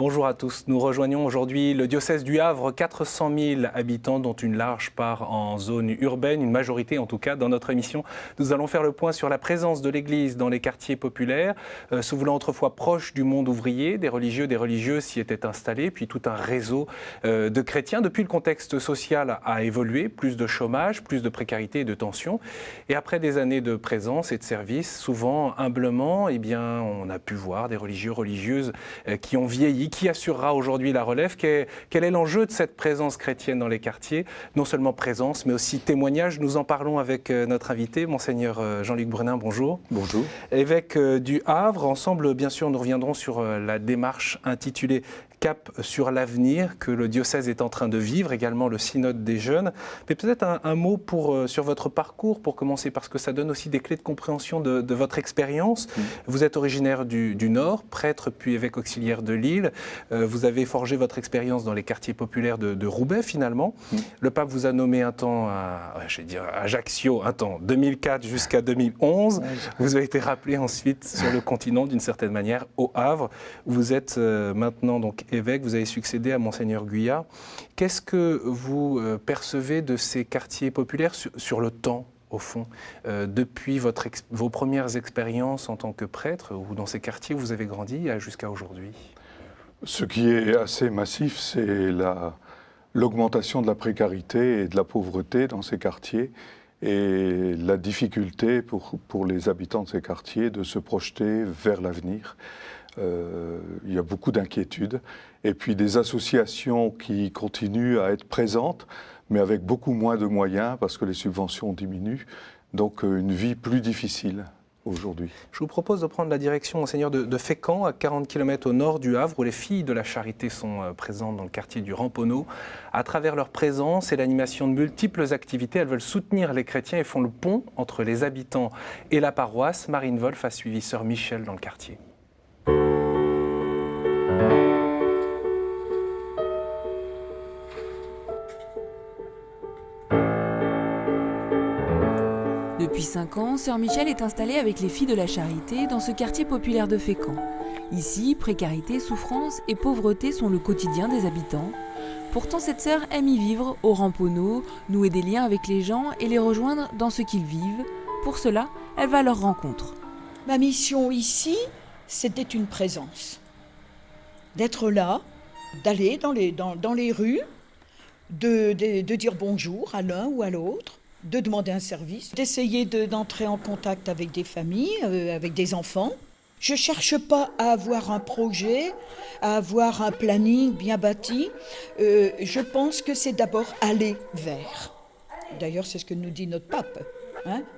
Bonjour à tous. Nous rejoignons aujourd'hui le diocèse du Havre, 400 000 habitants, dont une large part en zone urbaine, une majorité en tout cas. Dans notre émission, nous allons faire le point sur la présence de l'Église dans les quartiers populaires, se voulant autrefois proche du monde ouvrier. Des religieux, des religieuses s'y étaient installés, puis tout un réseau de chrétiens. Depuis, le contexte social a évolué, plus de chômage, plus de précarité et de tension. Et après des années de présence et de service, souvent humblement, on a pu voir des religieux, religieuses qui ont vieilli. Qui assurera aujourd'hui la relève? Quel est l'enjeu de cette présence chrétienne dans les quartiers? Non seulement présence, mais aussi témoignage. Nous en parlons avec notre invité, Monseigneur Jean-Luc Brenin. Bonjour. Bonjour. Évêque du Havre. Ensemble, bien sûr, nous reviendrons sur la démarche intitulée Cap sur l'avenir que le diocèse est en train de vivre, également le synode des jeunes. Mais peut-être un mot sur votre parcours, pour commencer, parce que ça donne aussi des clés de compréhension de votre expérience. Vous êtes originaire du Nord, prêtre puis évêque auxiliaire de Lille. Vous avez forgé votre expérience dans les quartiers populaires de Roubaix, finalement. Le pape vous a nommé un temps à Ajaccio, 2004 jusqu'à 2011. Vous avez été rappelé ensuite sur le continent, d'une certaine manière, au Havre. Vous êtes maintenant donc évêque, vous avez succédé à Monseigneur Guyat. Qu'est-ce que vous percevez de ces quartiers populaires sur le temps, au fond, depuis vos premières expériences en tant que prêtre, ou dans ces quartiers où vous avez grandi, jusqu'à aujourd'hui? Ce qui est assez massif, c'est l'augmentation de la précarité et de la pauvreté dans ces quartiers et la difficulté pour les habitants de ces quartiers de se projeter vers l'avenir. Il y a beaucoup d'inquiétudes et puis des associations qui continuent à être présentes mais avec beaucoup moins de moyens parce que les subventions diminuent, donc une vie plus difficile aujourd'hui. Je vous propose de prendre la direction, Monseigneur, de Fécamp, à 40 km au nord du Havre, où les filles de la Charité sont présentes dans le quartier du Ramponneau. À travers leur présence et l'animation de multiples activités, elles veulent soutenir les chrétiens et font le pont entre les habitants et la paroisse. Marine Wolf a suivi Sœur Michel dans le quartier. Depuis 5 ans, Sœur Michel est installée avec les filles de la Charité dans ce quartier populaire de Fécamp. Ici, précarité, souffrance et pauvreté sont le quotidien des habitants. Pourtant, cette sœur aime y vivre au Ramponneau, nouer des liens avec les gens et les rejoindre dans ce qu'ils vivent. Pour cela, elle va à leur rencontre. Ma mission ici, c'était une présence. D'être là, d'aller dans les rues, de dire bonjour à l'un ou à l'autre, de demander un service, d'essayer d'entrer en contact avec des familles, avec des enfants. Je ne cherche pas à avoir un projet, à avoir un planning bien bâti. Je pense que c'est d'abord aller vers. D'ailleurs, c'est ce que nous dit notre pape.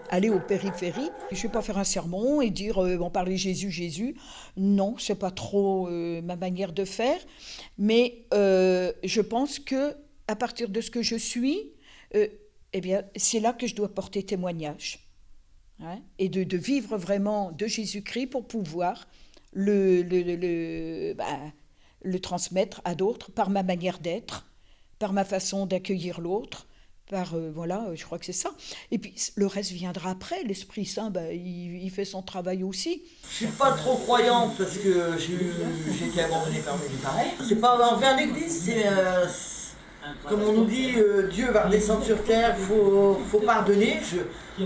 Aller aux périphéries. Je ne vais pas faire un sermon et dire on parlait Jésus, Jésus. Non, ce n'est pas trop ma manière de faire. Mais je pense qu'à partir de ce que je suis, c'est là que je dois porter témoignage. Et de vivre vraiment de Jésus-Christ pour pouvoir le transmettre à d'autres par ma manière d'être, par ma façon d'accueillir l'autre, je crois que c'est ça. Et puis le reste viendra après, l'Esprit Saint, il fait son travail aussi. Je ne suis pas trop croyante parce que j'ai été abandonnée par mes parents. C'est pas envers l'Église, c'est... Comme on nous dit, Dieu va redescendre sur terre, faut pardonner.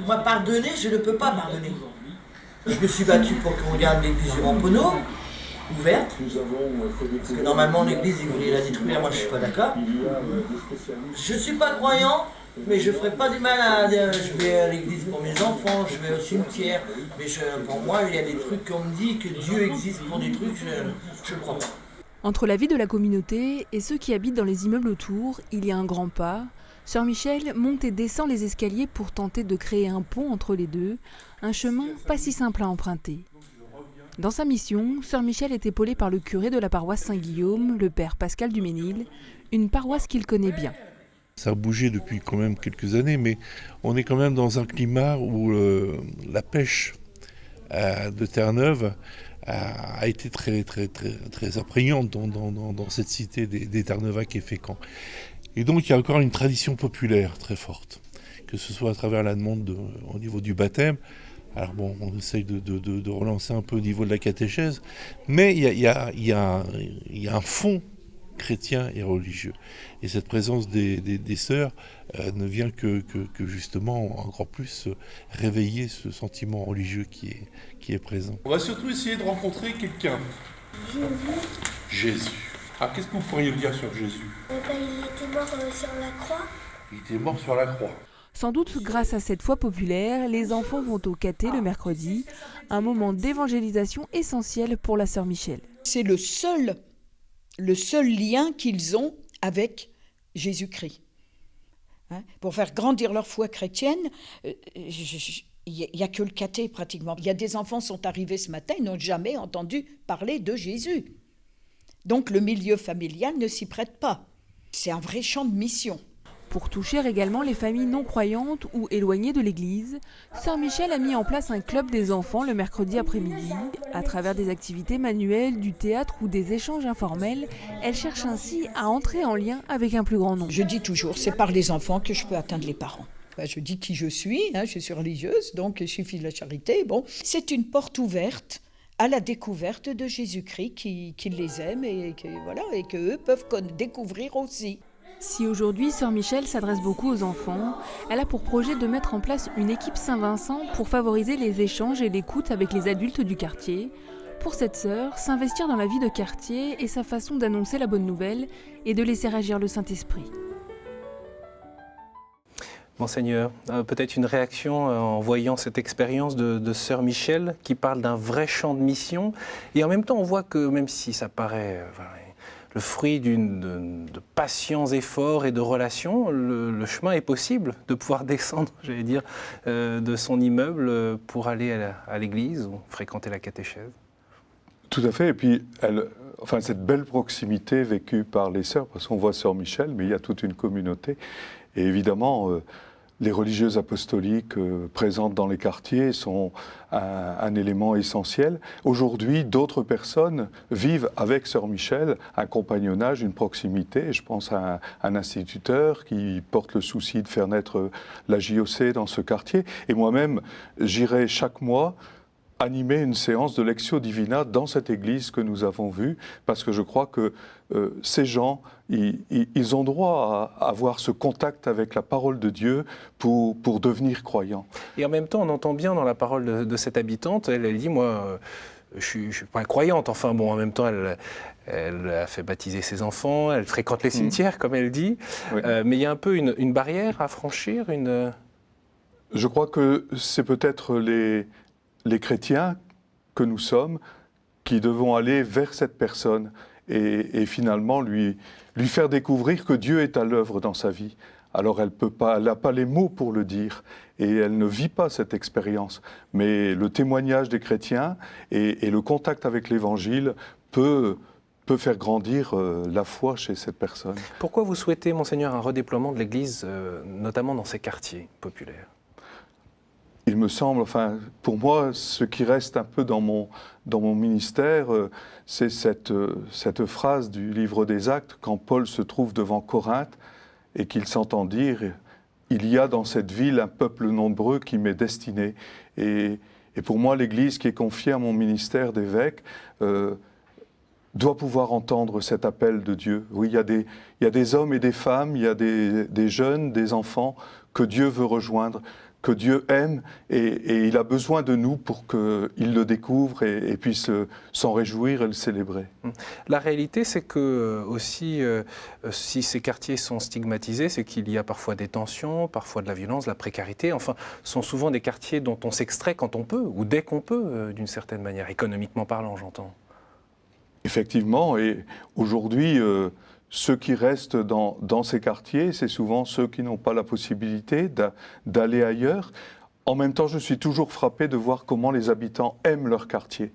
Moi, pardonner, je ne peux pas pardonner. Je me suis battu pour qu'on garde l'église du Ramponneau ouverte. Parce que normalement, l'église, ils voulaient la détruire, moi je ne suis pas d'accord. Je ne suis pas croyant, mais je ne ferai pas du mal je vais à l'église pour mes enfants, je vais au cimetière. Mais pour moi, il y a des trucs qu'on me dit que Dieu existe pour des trucs, je ne crois pas. Entre la vie de la communauté et ceux qui habitent dans les immeubles autour, il y a un grand pas. Sœur Michel monte et descend les escaliers pour tenter de créer un pont entre les deux, un chemin pas si simple à emprunter. Dans sa mission, Sœur Michel est épaulée par le curé de la paroisse Saint-Guillaume, le père Pascal Duménil, une paroisse qu'il connaît bien. Ça a bougé depuis quand même quelques années, mais on est quand même dans un climat où la pêche de Terre-Neuve a été très imprégnante dans cette cité des Terre-Neuvains qui est Fécamp. Et donc il y a encore une tradition populaire très forte, que ce soit à travers la demande au niveau du baptême, Alors bon, on essaye de relancer un peu au niveau de la catéchèse, mais il y a un fond chrétien et religieux. Et cette présence des sœurs ne vient que justement encore plus réveiller ce sentiment religieux qui est présent. On va surtout essayer de rencontrer quelqu'un. Jésus. Ah, qu'est-ce que vous pourriez me dire sur Jésus ? Il était mort sur la croix. Il était mort sur la croix. Sans doute grâce à cette foi populaire, les enfants vont au caté le mercredi, un moment d'évangélisation essentiel pour la sœur Michel. C'est le seul lien qu'ils ont avec Jésus-Christ. Hein, pour faire grandir leur foi chrétienne, il n'y a que le caté pratiquement. Il y a des enfants qui sont arrivés ce matin, ils n'ont jamais entendu parler de Jésus. Donc le milieu familial ne s'y prête pas. C'est un vrai champ de mission. Pour toucher également les familles non croyantes ou éloignées de l'église, sœur Michel a mis en place un club des enfants le mercredi après-midi. À travers des activités manuelles, du théâtre ou des échanges informels, elle cherche ainsi à entrer en lien avec un plus grand nombre. Je dis toujours, c'est par les enfants que je peux atteindre les parents. Je dis qui je suis religieuse, donc je suis fille de la charité. Bon, c'est une porte ouverte à la découverte de Jésus-Christ qui les aime et qu'eux peuvent découvrir aussi. Si aujourd'hui sœur Michel s'adresse beaucoup aux enfants, elle a pour projet de mettre en place une équipe Saint-Vincent pour favoriser les échanges et l'écoute avec les adultes du quartier. Pour cette sœur, s'investir dans la vie de quartier est sa façon d'annoncer la bonne nouvelle et de laisser agir le Saint-Esprit. Monseigneur, peut-être une réaction en voyant cette expérience de sœur Michel qui parle d'un vrai champ de mission. Et en même temps, on voit que même si ça paraît le fruit de patients efforts et de relations, le chemin est possible de pouvoir descendre, j'allais dire, de son immeuble pour aller à l'église ou fréquenter la catéchèse. Tout à fait. Et puis, cette belle proximité vécue par les sœurs, parce qu'on voit sœur Michel, mais il y a toute une communauté. Et évidemment, les religieuses apostoliques présentes dans les quartiers sont un élément essentiel. Aujourd'hui, d'autres personnes vivent avec sœur Michel un compagnonnage, une proximité. Je pense à un instituteur qui porte le souci de faire naître la JOC dans ce quartier. Et moi-même, j'irai chaque mois animer une séance de Lectio Divina dans cette église que nous avons vue, parce que je crois que ces gens, ils ont droit à avoir ce contact avec la parole de Dieu pour devenir croyants. Et en même temps, on entend bien dans la parole de cette habitante, elle dit, moi, je ne suis pas croyante, enfin bon, en même temps, elle a fait baptiser ses enfants, elle fréquente les cimetières, comme elle dit, oui. Mais il y a un peu une barrière à franchir, Je crois que c'est peut-être les chrétiens que nous sommes qui devons aller vers cette personne et finalement lui faire découvrir que Dieu est à l'œuvre dans sa vie. Alors elle n'a pas les mots pour le dire et elle ne vit pas cette expérience. Mais le témoignage des chrétiens et le contact avec l'Évangile peut faire grandir la foi chez cette personne. Pourquoi vous souhaitez, Monseigneur, un redéploiement de l'Église, notamment dans ces quartiers populaires ? Il me semble, pour moi, ce qui reste un peu dans mon ministère, c'est cette phrase du livre des Actes, quand Paul se trouve devant Corinthe et qu'il s'entend dire « Il y a dans cette ville un peuple nombreux qui m'est destiné ». Et pour moi, l'Église qui est confiée à mon ministère d'évêque doit pouvoir entendre cet appel de Dieu. Oui, il y a des hommes et des femmes, il y a des jeunes, des enfants que Dieu veut rejoindre, que Dieu aime et il a besoin de nous pour qu'il le découvre et puisse s'en réjouir et le célébrer. La réalité, c'est que aussi, si ces quartiers sont stigmatisés, c'est qu'il y a parfois des tensions, parfois de la violence, de la précarité. Enfin, ce sont souvent des quartiers dont on s'extrait quand on peut, ou dès qu'on peut, d'une certaine manière, économiquement parlant, j'entends. Effectivement, et aujourd'hui, ceux qui restent dans ces quartiers, c'est souvent ceux qui n'ont pas la possibilité d'aller ailleurs. En même temps, je suis toujours frappé de voir comment les habitants aiment leur quartier.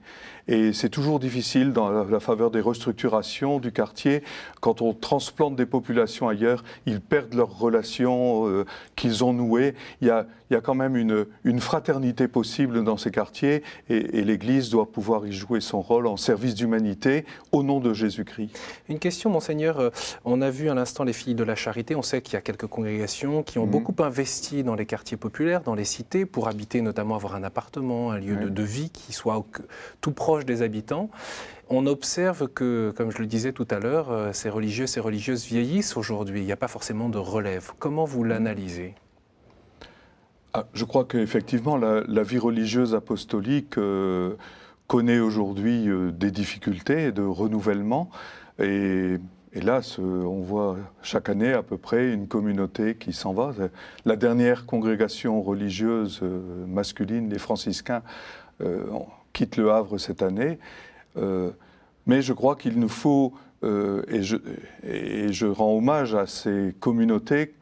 Et c'est toujours difficile dans la faveur des restructurations du quartier. Quand on transplante des populations ailleurs, ils perdent leurs relations qu'ils ont nouées. Il y a quand même une fraternité possible dans ces quartiers et l'Église doit pouvoir y jouer son rôle en service d'humanité au nom de Jésus-Christ. Une question, Monseigneur. On a vu à l'instant les Filles de la Charité. On sait qu'il y a quelques congrégations qui ont beaucoup investi dans les quartiers populaires, dans les cités, pour habiter, notamment avoir un appartement, un lieu de vie qui soit tout proche des habitants. On observe que, comme je le disais tout à l'heure, ces religieux, ces religieuses vieillissent aujourd'hui. Il n'y a pas forcément de relève. Comment vous l'analysez ? Je crois qu'effectivement, la vie religieuse apostolique connaît aujourd'hui des difficultés de renouvellement. Et hélas, on voit chaque année à peu près une communauté qui s'en va. La dernière congrégation religieuse masculine, les franciscains, quitte le Havre cette année. Mais je crois qu'il nous faut, et je rends hommage à ces communautés,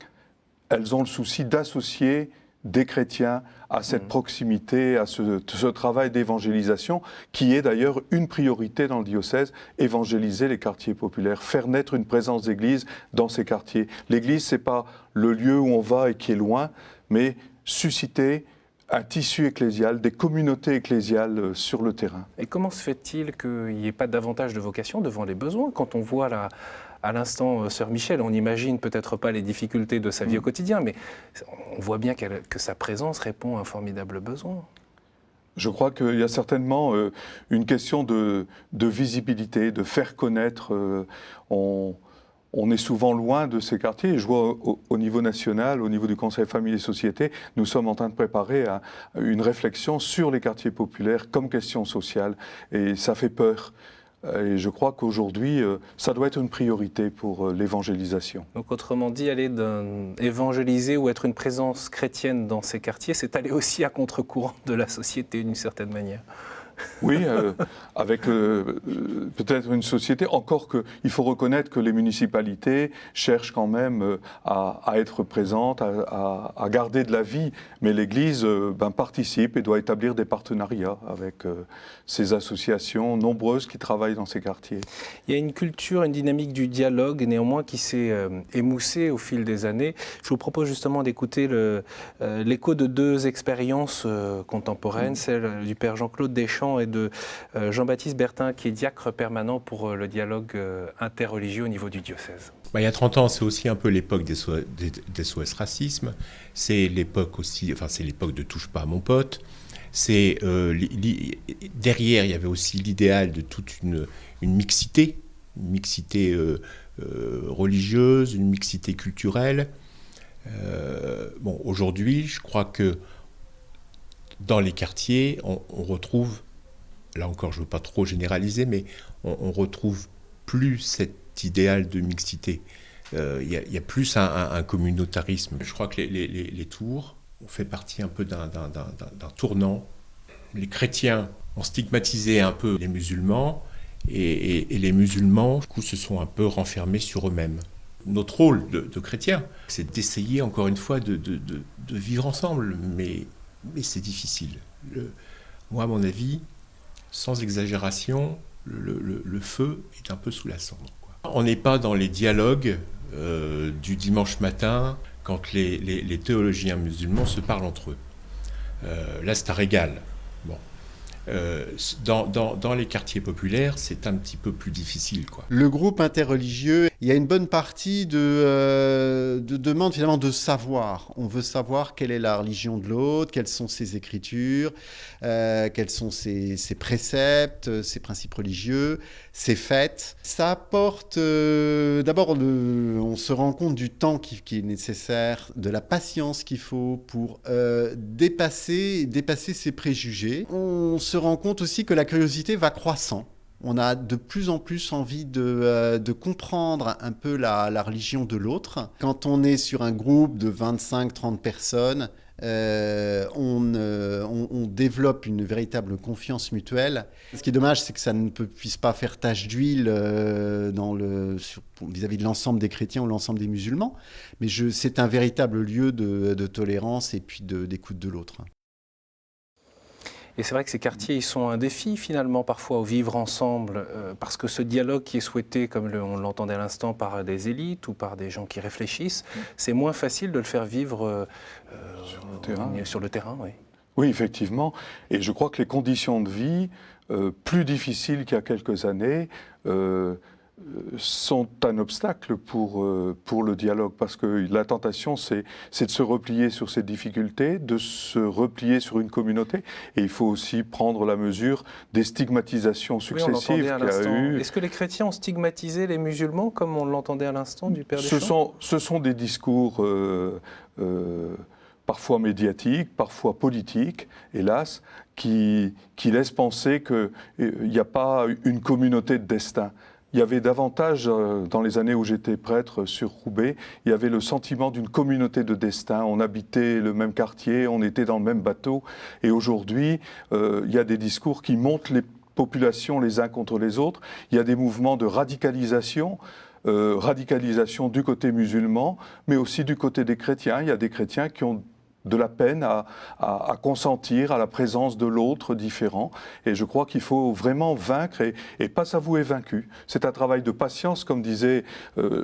elles ont le souci d'associer des chrétiens à cette proximité, à ce travail d'évangélisation, qui est d'ailleurs une priorité dans le diocèse, évangéliser les quartiers populaires, faire naître une présence d'église dans ces quartiers. L'église, ce n'est pas le lieu où on va et qui est loin, mais susciter un tissu ecclésial, des communautés ecclésiales sur le terrain. Et comment se fait-il qu'il n'y ait pas davantage de vocation devant les besoins ? Quand on voit à l'instant Sœur Michel, on n'imagine peut-être pas les difficultés de sa vie au quotidien, mais on voit bien que sa présence répond à un formidable besoin. Je crois qu'il y a certainement une question de visibilité, de faire connaître. On est souvent loin de ces quartiers. Je vois au niveau national, au niveau du Conseil Famille et Société, nous sommes en train de préparer une réflexion sur les quartiers populaires comme question sociale. Et ça fait peur. Et je crois qu'aujourd'hui, ça doit être une priorité pour l'évangélisation. Donc autrement dit, évangéliser ou être une présence chrétienne dans ces quartiers, c'est aller aussi à contre-courant de la société d'une certaine manière. Oui, avec peut-être une société, encore qu'il faut reconnaître que les municipalités cherchent quand même à être présentes, à garder de la vie, mais l'Église participe et doit établir des partenariats avec ces associations nombreuses qui travaillent dans ces quartiers. Il y a une culture, une dynamique du dialogue néanmoins qui s'est émoussée au fil des années. Je vous propose justement d'écouter l'écho de deux expériences contemporaines, celle du Père Jean-Claude Deschamps et de Jean-Baptiste Bertin, qui est diacre permanent pour le dialogue interreligieux au niveau du diocèse. Il y a 30 ans, c'est aussi un peu l'époque des SOS Racisme. C'est l'époque aussi, c'est l'époque de Touche pas à mon pote. C'est derrière, il y avait aussi l'idéal de toute une mixité, religieuse, une mixité culturelle. Aujourd'hui, je crois que dans les quartiers, on retrouve, là encore, je ne veux pas trop généraliser, mais on retrouve plus cet idéal de mixité. Il y a plus un communautarisme. Je crois que les Tours ont fait partie un peu d'un tournant. Les chrétiens ont stigmatisé un peu les musulmans et les musulmans, du coup, se sont un peu renfermés sur eux-mêmes. Notre rôle de chrétien, c'est d'essayer, encore une fois, de vivre ensemble, mais c'est difficile. Moi, à mon avis, sans exagération, le feu est un peu sous la cendre, quoi. On n'est pas dans les dialogues du dimanche matin quand les théologiens musulmans se parlent entre eux. Là, c'est un régal. Bon. Dans les quartiers populaires, c'est un petit peu plus difficile, quoi. Le groupe interreligieux, il y a une bonne partie de demande finalement de savoir. On veut savoir quelle est la religion de l'autre, quelles sont ses écritures, quels sont ses préceptes, ses principes religieux, ses fêtes. Ça apporte, d'abord, on se rend compte du temps qui est nécessaire, de la patience qu'il faut pour dépasser ses préjugés. On se rend compte aussi que la curiosité va croissant. On a de plus en plus envie de comprendre un peu la religion de l'autre. Quand on est sur un groupe de 25-30 personnes, on développe une véritable confiance mutuelle. Ce qui est dommage, c'est que ça ne puisse pas faire tache d'huile vis-à-vis de l'ensemble des chrétiens ou l'ensemble des musulmans. Mais c'est un véritable lieu de tolérance et puis d'écoute de l'autre. Et c'est vrai que ces quartiers, ils sont un défi finalement parfois au vivre ensemble, parce que ce dialogue qui est souhaité, comme on l'entendait à l'instant, par des élites ou par des gens qui réfléchissent, c'est moins facile de le faire vivre sur le terrain. Oui. Oui, effectivement. Et je crois que les conditions de vie, plus difficiles qu'il y a quelques années, sont un obstacle pour le dialogue, parce que la tentation, c'est de se replier sur ces difficultés, de se replier sur une communauté, et il faut aussi prendre la mesure des stigmatisations successives qu'il y a eu. Est-ce que les chrétiens ont stigmatisé les musulmans, comme on l'entendait à l'instant du Père Deschamps ? Ce sont des discours parfois médiatiques, parfois politiques, hélas, qui laissent penser qu'il n'y a pas une communauté de destin. Il y avait davantage, dans les années où j'étais prêtre sur Roubaix, il y avait le sentiment d'une communauté de destin. On habitait le même quartier, on était dans le même bateau. Et aujourd'hui, il y a des discours qui montent les populations les uns contre les autres. Il y a des mouvements de radicalisation du côté musulman, mais aussi du côté des chrétiens. Il y a des chrétiens qui ont de la peine à consentir à la présence de l'autre différent. Et je crois qu'il faut vraiment vaincre et pas s'avouer vaincu. C'est un travail de patience, comme disait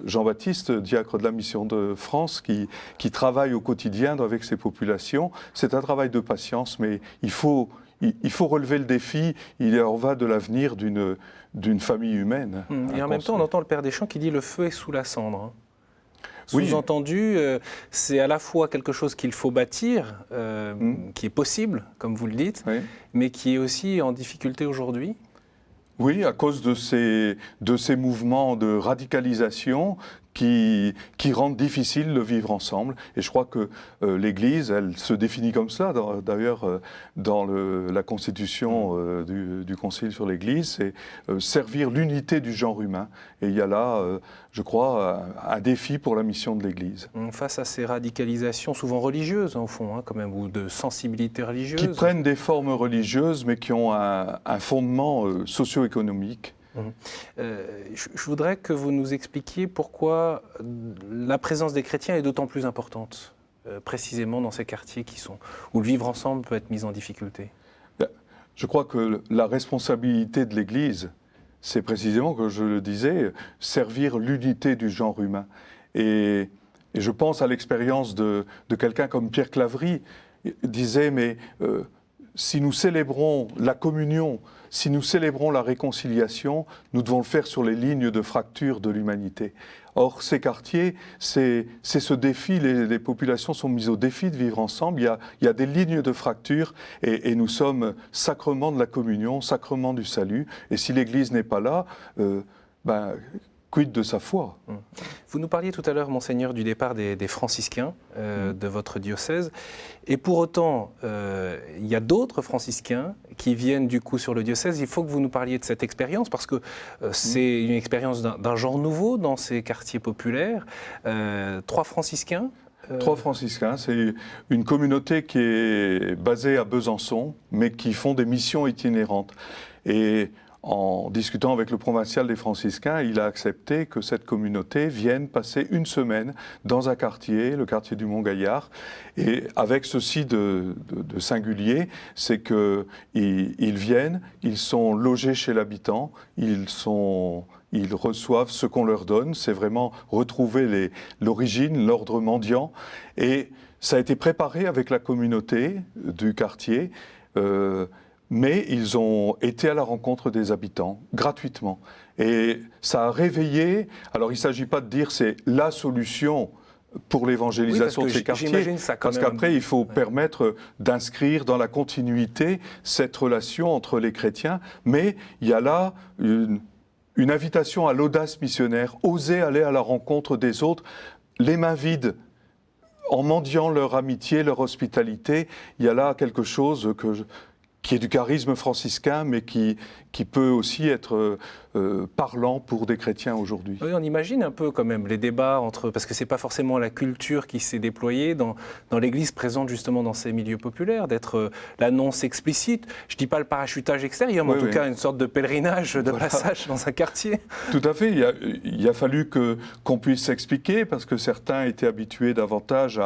Jean-Baptiste, diacre de la Mission de France, qui travaille au quotidien avec ces populations. C'est un travail de patience, mais il faut relever le défi. Il en va de l'avenir d'une famille humaine. Et en même temps, on entend le Père Deschamps qui dit « le feu est sous la cendre ». Sous-entendu, c'est à la fois quelque chose qu'il faut bâtir, qui est possible, comme vous le dites, mais qui est aussi en difficulté aujourd'hui. Oui, à cause de ces mouvements de radicalisation qui rendent difficile le vivre ensemble. Et je crois que l'Église, elle se définit comme cela. D'ailleurs, dans la constitution du Concile sur l'Église, c'est servir l'unité du genre humain. Et il y a là, je crois, un défi pour la mission de l'Église. Face à ces radicalisations, souvent religieuses, au fond, quand même, ou de sensibilité religieuse. Qui prennent des formes religieuses, mais qui ont un fondement socio-économique. Je voudrais que vous nous expliquiez pourquoi la présence des chrétiens est d'autant plus importante, précisément dans ces quartiers où le vivre ensemble peut être mis en difficulté. Je crois que la responsabilité de l'Église, c'est précisément, comme je le disais, servir l'unité du genre humain. Et je pense à l'expérience de quelqu'un comme Pierre Claverie, disait, mais si nous célébrons la communion, si nous célébrons la réconciliation, nous devons le faire sur les lignes de fracture de l'humanité. Or, ces quartiers, c'est ce défi, les populations sont mises au défi de vivre ensemble. Il y a des lignes de fracture et nous sommes sacrement de la communion, sacrement du salut. Et si l'Église n'est pas là, quid de sa foi? Vous nous parliez tout à l'heure, Monseigneur, du départ des franciscains de votre diocèse. Et pour autant, il y a d'autres franciscains qui viennent du coup sur le diocèse. Il faut que vous nous parliez de cette expérience, parce que c'est une expérience d'un genre nouveau dans ces quartiers populaires. 3 franciscains 3 franciscains, c'est une communauté qui est basée à Besançon, mais qui font des missions itinérantes. Et en discutant avec le provincial des franciscains, il a accepté que cette communauté vienne passer une semaine dans un quartier, le quartier du Mont-Gaillard. Et avec ceci de singulier, c'est qu'ils viennent, ils sont logés chez l'habitant, ils reçoivent ce qu'on leur donne. C'est vraiment retrouver l'origine, l'ordre mendiant. Et ça a été préparé avec la communauté du quartier. Mais ils ont été à la rencontre des habitants, gratuitement. Et ça a réveillé, alors il ne s'agit pas de dire c'est la solution pour l'évangélisation de ces quartiers, parce qu'après il faut permettre d'inscrire dans la continuité cette relation entre les chrétiens, mais il y a là une invitation à l'audace missionnaire, oser aller à la rencontre des autres, les mains vides, en mendiant leur amitié, leur hospitalité. Il y a là quelque chose qui est du charisme franciscain, mais qui peut aussi être parlant pour des chrétiens aujourd'hui. Oui, on imagine un peu quand même les débats entre, parce que c'est pas forcément la culture qui s'est déployée dans l'Église présente justement dans ces milieux populaires, d'être l'annonce explicite. Je dis pas le parachutage extérieur, mais en tout cas une sorte de pèlerinage, de passage dans un quartier. Tout à fait. Il a fallu qu'on puisse s'expliquer parce que certains étaient habitués davantage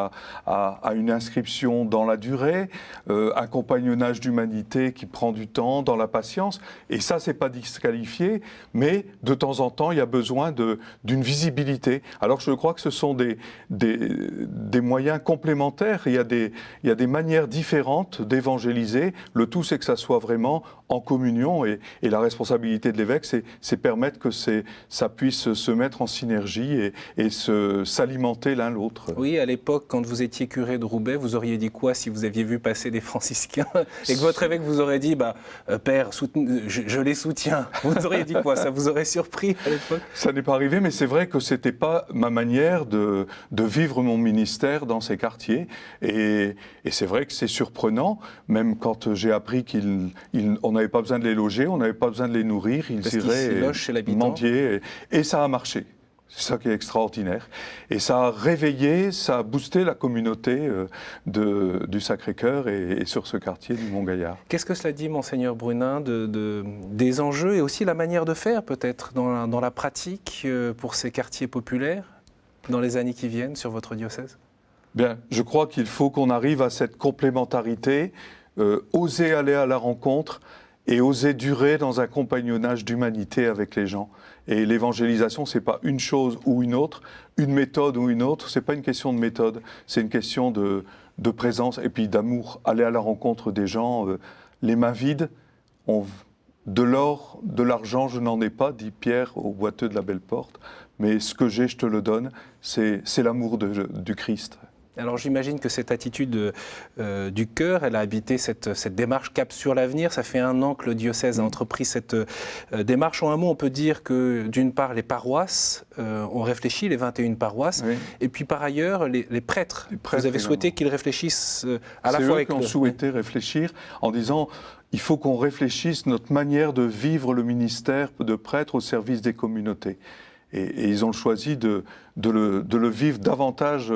à une inscription dans la durée, un compagnonnage d'humanité qui prend du temps, dans la patience. Et ça, c'est pas disqualifié. Mais de temps en temps, il y a besoin d'une visibilité. Alors je crois que ce sont des moyens complémentaires. Il y a des manières différentes d'évangéliser. Le tout, c'est que ça soit vraiment en communion. Et la responsabilité de l'évêque, c'est permettre que ça puisse se mettre en synergie et s'alimenter l'un l'autre. Oui, à l'époque, quand vous étiez curé de Roubaix, vous auriez dit quoi si vous aviez vu passer des franciscains et que votre évêque vous aurait dit Père, je les soutiens. Vous auriez dit quoi? Ça vous aurait surpris à l'époque? Ça n'est pas arrivé, mais c'est vrai que ce n'était pas ma manière de vivre mon ministère dans ces quartiers. Et c'est vrai que c'est surprenant, même quand j'ai appris qu'on n'avait pas besoin de les loger, on n'avait pas besoin de les nourrir, ils iraient mendier. Et ça a marché. C'est ça qui est extraordinaire. Et ça a réveillé, ça a boosté la communauté du Sacré-Cœur et sur ce quartier du Mont-Gaillard. Qu'est-ce que cela dit, Monseigneur Brunin, des enjeux et aussi la manière de faire peut-être dans la pratique pour ces quartiers populaires dans les années qui viennent sur votre diocèse? Bien, je crois qu'il faut qu'on arrive à cette complémentarité, oser aller à la rencontre et oser durer dans un compagnonnage d'humanité avec les gens. Et l'évangélisation, ce n'est pas une chose ou une autre, une méthode ou une autre, ce n'est pas une question de méthode, c'est une question de présence et puis d'amour. Aller à la rencontre des gens, les mains vides, de l'or, de l'argent, je n'en ai pas, dit Pierre au boiteux de la Belle Porte, mais ce que j'ai, je te le donne, c'est l'amour du Christ. Alors j'imagine que cette attitude du cœur, elle a habité cette démarche Cap sur l'avenir. Ça fait 1 an que le diocèse a entrepris cette démarche. En un mot, on peut dire que d'une part, les paroisses ont réfléchi, les 21 paroisses, et puis par ailleurs, les prêtres. Vous avez souhaité qu'ils réfléchissent à la fois avec eux qui ont souhaité réfléchir en disant il faut qu'on réfléchisse notre manière de vivre le ministère de prêtre au service des communautés. Et ils ont choisi de le vivre davantage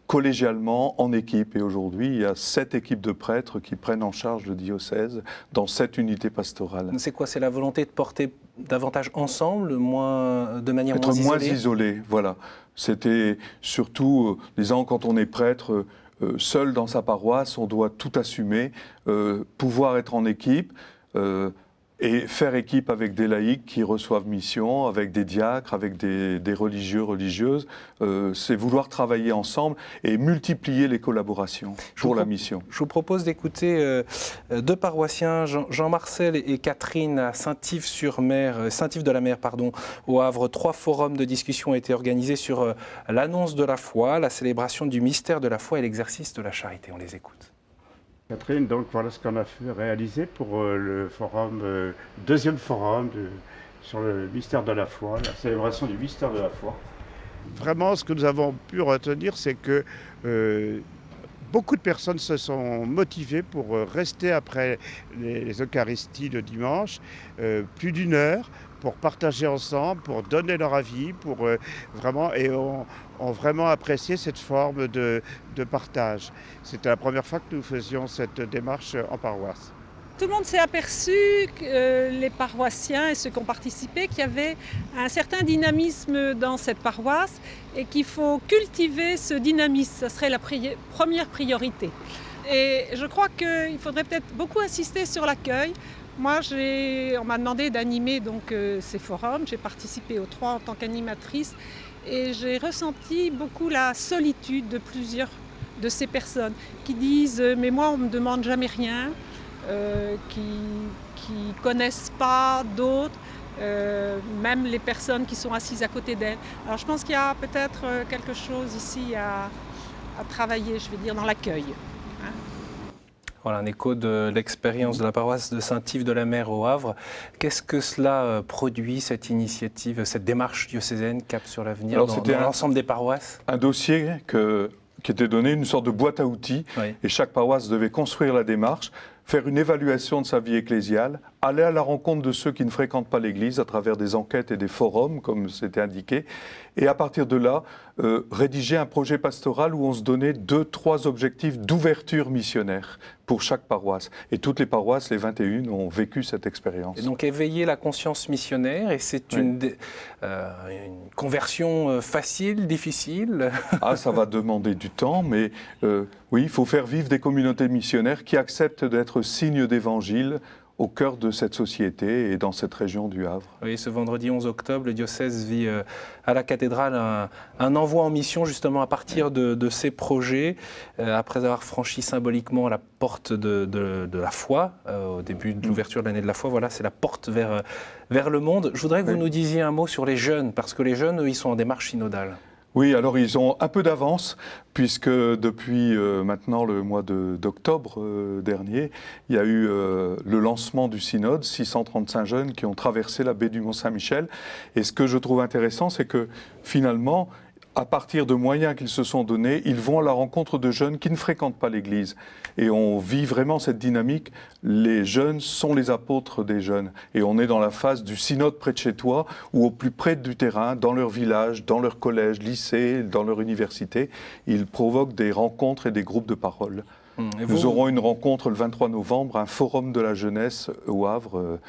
collégialement, en équipe. Et aujourd'hui, il y a 7 équipes de prêtres qui prennent en charge le diocèse dans 7 unités pastorales. C'est quoi? C'est la volonté de porter davantage ensemble, de manière moins isolée? Être moins isolé, voilà. C'était surtout, disons, quand on est prêtre, seul dans sa paroisse, on doit tout assumer, pouvoir être en équipe, et faire équipe avec des laïcs qui reçoivent mission, avec des diacres, avec des religieux, religieuses, c'est vouloir travailler ensemble et multiplier les collaborations pour la mission. Je vous propose d'écouter 2 paroissiens, Jean-Marcel et Catherine, à Saint-Yves-de-la-Mer, au Havre. 3 forums de discussion ont été organisés sur l'annonce de la foi, la célébration du mystère de la foi et l'exercice de la charité. On les écoute. Catherine, donc voilà ce qu'on a réalisé pour le forum, 2e forum sur le mystère de la foi, la célébration du mystère de la foi. Vraiment, ce que nous avons pu retenir, c'est que beaucoup de personnes se sont motivées pour rester après les Eucharisties de dimanche, plus d'1 heure, pour partager ensemble, pour donner leur avis, pour vraiment, et ont vraiment apprécié cette forme de partage. C'était la première fois que nous faisions cette démarche en paroisse. Tout le monde s'est aperçu, les paroissiens et ceux qui ont participé, qu'il y avait un certain dynamisme dans cette paroisse et qu'il faut cultiver ce dynamisme. Ça serait la première priorité. Et je crois qu'il faudrait peut-être beaucoup insister sur l'accueil. Moi, on m'a demandé d'animer donc ces forums. J'ai participé aux 3 en tant qu'animatrice et j'ai ressenti beaucoup la solitude de plusieurs de ces personnes qui disent « mais moi, on ne me demande jamais rien », qui ne connaissent pas d'autres, même les personnes qui sont assises à côté d'elles. Alors je pense qu'il y a peut-être quelque chose ici à travailler, je vais dire, dans l'accueil. Voilà, un écho de l'expérience de la paroisse de Saint-Yves-de-la-Mer au Havre. Qu'est-ce que cela produit, cette initiative, cette démarche diocésaine Cap sur l'avenir dans l'ensemble des paroisses? Un dossier qui était donné, une sorte de boîte à outils, et chaque paroisse devait construire la démarche. faire une évaluation de sa vie ecclésiale, aller à la rencontre de ceux qui ne fréquentent pas l'Église à travers des enquêtes et des forums, comme c'était indiqué, et à partir de là, rédiger un projet pastoral où on se donnait 2-3 objectifs d'ouverture missionnaire pour chaque paroisse. Et toutes les paroisses, les 21, ont vécu cette expérience. Et donc éveiller la conscience missionnaire, et c'est une conversion facile, difficile? Ah, ça va demander du temps, mais oui, il faut faire vivre des communautés missionnaires qui acceptent d'être signes d'évangile au cœur de cette société et dans cette région du Havre. Oui, ce vendredi 11 octobre, le diocèse vit à la cathédrale un envoi en mission justement à partir de ces projets, après avoir franchi symboliquement la porte de la foi, au début de l'ouverture de l'année de la foi. Voilà, c'est la porte vers le monde. Je voudrais que vous nous disiez un mot sur les jeunes, parce que les jeunes, eux, ils sont en démarche synodale. Oui, alors ils ont un peu d'avance, puisque depuis maintenant le mois d'octobre dernier, il y a eu le lancement du synode, 635 jeunes qui ont traversé la baie du Mont-Saint-Michel. Et ce que je trouve intéressant, c'est que finalement, à partir de moyens qu'ils se sont donnés, ils vont à la rencontre de jeunes qui ne fréquentent pas l'Église. Et on vit vraiment cette dynamique. Les jeunes sont les apôtres des jeunes. Et on est dans la phase du synode près de chez toi, ou au plus près du terrain, dans leur village, dans leur collège, lycée, dans leur université. Ils provoquent des rencontres et des groupes de parole. Nous aurons une rencontre le 23 novembre, un forum de la jeunesse au Havre,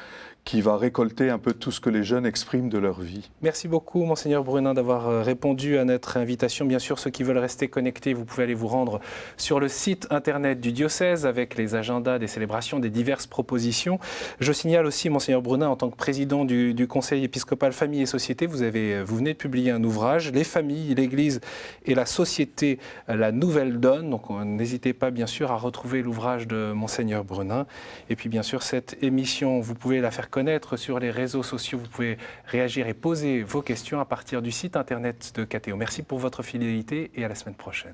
qui va récolter un peu tout ce que les jeunes expriment de leur vie. Merci beaucoup, Monseigneur Brunin, d'avoir répondu à notre invitation. Bien sûr, ceux qui veulent rester connectés, vous pouvez aller vous rendre sur le site internet du diocèse avec les agendas des célébrations, des diverses propositions. Je signale aussi, Monseigneur Brunin, en tant que président du Conseil épiscopal Famille et Société, vous venez de publier un ouvrage, Les familles, l'Église et la société, la nouvelle donne. Donc n'hésitez pas, bien sûr, à retrouver l'ouvrage de Monseigneur Brunin. Et puis, bien sûr, cette émission, vous pouvez la faire connaître sur les réseaux sociaux. Vous pouvez réagir et poser vos questions à partir du site internet de KTO. Merci pour votre fidélité et à la semaine prochaine.